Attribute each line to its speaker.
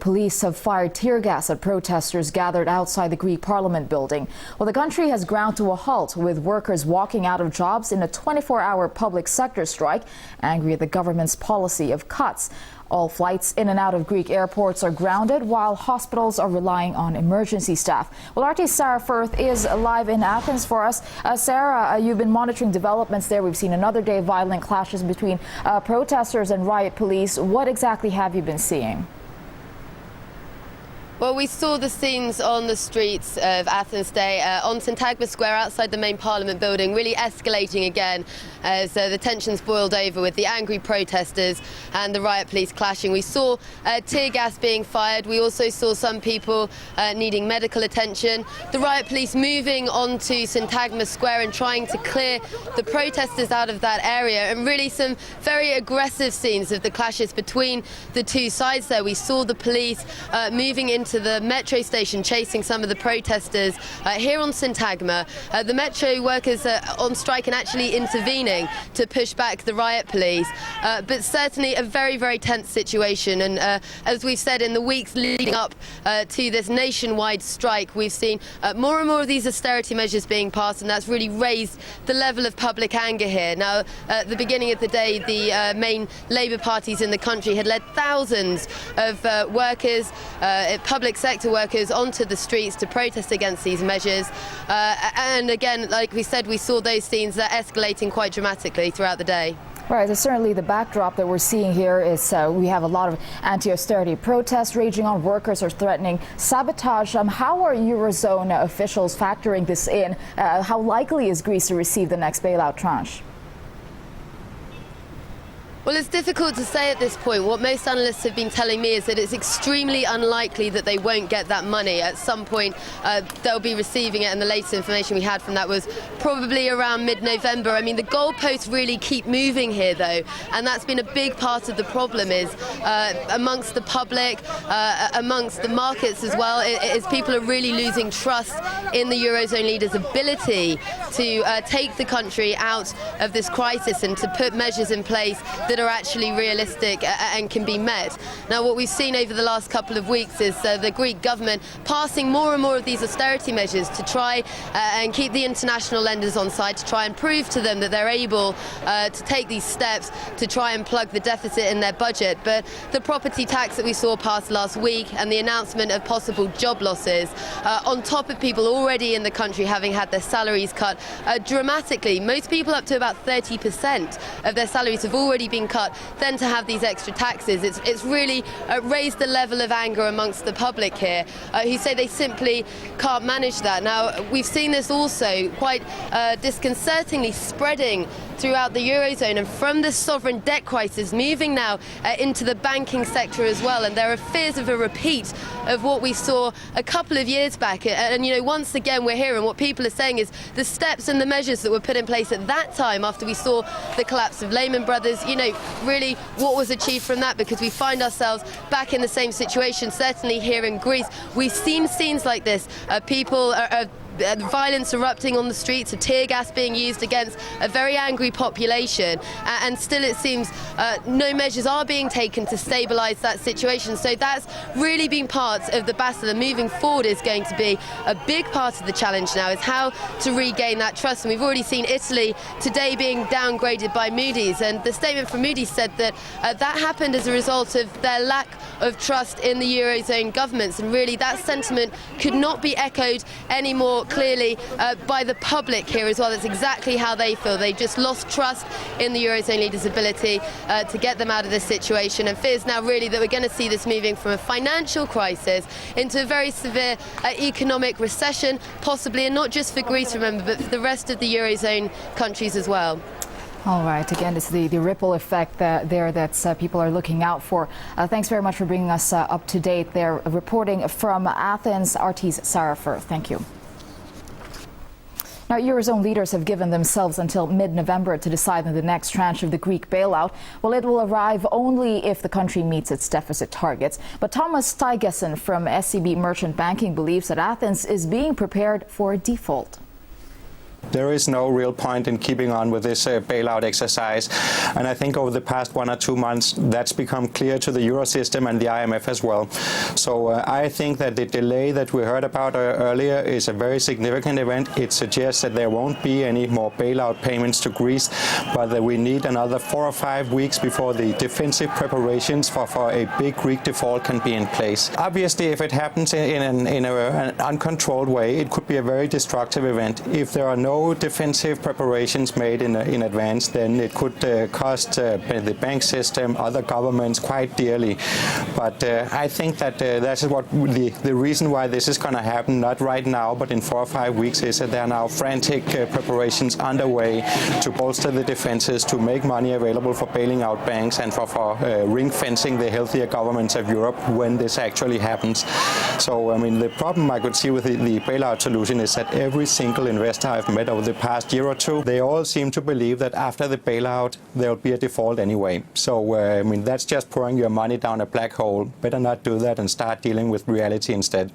Speaker 1: police have fired tear gas at protesters gathered outside the Greek Parliament building. Well, the country has ground to a halt, with workers walking out of jobs in a 24-hour public sector strike, angry at the government's policy of cuts. All flights in and out of Greek airports are grounded, while hospitals are relying on emergency staff. Well, RT's Sarah Firth is live in Athens for us. Sarah, you've been monitoring developments there. We've seen another day of violent clashes between protesters and riot police. What exactly have you been seeing?
Speaker 2: Well, we saw the scenes on the streets of Athens today, on Syntagma Square outside the main Parliament building, really escalating again as the tensions boiled over with the angry protesters and the riot police clashing. We saw tear gas being fired. We also saw some people needing medical attention. The riot police moving onto Syntagma Square and trying to clear the protesters out of that area, and really some very aggressive scenes of the clashes between the two sides there. We saw the police moving into the metro station, chasing some of the protesters here on Syntagma. The metro workers are on strike and actually intervening to push back the riot police. But certainly a very, very tense situation. And as we've said, in the weeks leading up to this nationwide strike, we've seen more and more of these austerity measures being passed, and that's really raised the level of public anger here. Now, at the beginning of the day, the main Labour parties in the country had led thousands of workers, public sector workers onto the streets to protest against these measures. And again, like we said, we saw those scenes that are escalating quite dramatically throughout the day.
Speaker 1: Right, so certainly the backdrop that we're seeing here is we have a lot of anti-austerity protests raging on. Workers are threatening sabotage. How are Eurozone officials factoring this in? How likely is Greece to receive the next bailout tranche?
Speaker 2: Well, it's difficult to say at this point. What most analysts have been telling me is that it's extremely unlikely that they won't get that money. At some point, they'll be receiving it, and the latest information we had from that was probably around mid-November. I mean, the goalposts really keep moving here, though, and that's been a big part of the problem, is amongst the public, amongst the markets as well, is people are really losing trust in the Eurozone leaders' ability to take the country out of this crisis and to put measures in place that are actually realistic and can be met. Now, what we've seen over the last couple of weeks is the Greek government passing more and more of these austerity measures to try and keep the international lenders on side, to try and prove to them that they're able to take these steps to try and plug the deficit in their budget. But the property tax that we saw passed last week and the announcement of possible job losses, on top of people already in the country having had their salaries cut dramatically, most people up to about 30% of their salaries have already been cut, then to have these extra taxes, it's really raised the level of anger amongst the public here, who say they simply can't manage that. Now, we've seen this also quite disconcertingly spreading throughout the Eurozone, and from the sovereign debt crisis moving now into the banking sector as well. And there are fears of a repeat of what we saw a couple of years back. And you know, once again, we're hearing what people are saying is the steps and the measures that were put in place at that time after we saw the collapse of Lehman Brothers, you know, really what was achieved from that, because we find ourselves back in the same situation. Certainly here in Greece, we've seen scenes like this. People are violence erupting on the streets, of tear gas being used against a very angry population, and still it seems no measures are being taken to stabilise that situation. So that's really been part of the battle, and moving forward is going to be a big part of the challenge now, is how to regain that trust. And we've already seen Italy today being downgraded by Moody's, and the statement from Moody's said that that happened as a result of their lack of trust in the Eurozone governments, and really that sentiment could not be echoed any more clearly by the public here as well. That's exactly how they feel. They've just lost trust in the Eurozone leaders' ability to get them out of this situation, and fears now really that we're going to see this moving from a financial crisis into a very severe economic recession, possibly, and not just for Greece, remember, but for the rest of the Eurozone countries as well.
Speaker 1: All right, again, it's the ripple effect there that people are looking out for. Thanks very much for bringing us up to date there. Reporting from Athens, RT's Sarah Firth. Thank you. Now, Eurozone leaders have given themselves until mid-November to decide on the next tranche of the Greek bailout. Well, it will arrive only if the country meets its deficit targets. But Thomas Steigeson from SEB Merchant Banking believes that Athens is being prepared for a default.
Speaker 3: there is no real point in keeping on with this bailout exercise. And I think over the past 1 or 2 months, that's become clear to the Euro system and the IMF as well. So I think that the delay that we heard about earlier is a very significant event. It suggests that there won't be any more bailout payments to Greece, but that we need another 4 or 5 weeks before the defensive preparations for a big Greek default can be in place. Obviously, if it happens in an uncontrolled way, it could be a very destructive event. If there are no defensive preparations made in advance, then it could cost the bank system, other governments quite dearly. But I think that that's what the reason why this is going to happen, not right now, but in 4 or 5 weeks, is that there are now frantic preparations underway to bolster the defenses, to make money available for bailing out banks and for ring-fencing the healthier governments of Europe when this actually happens. So, I mean, the problem I could see with the bailout solution is that every single investor I've met over the past year or two, they all seem to believe that after the bailout, there'll be a default anyway. So, I mean, that's just pouring your money down a black hole. Better not do that and start dealing with reality instead.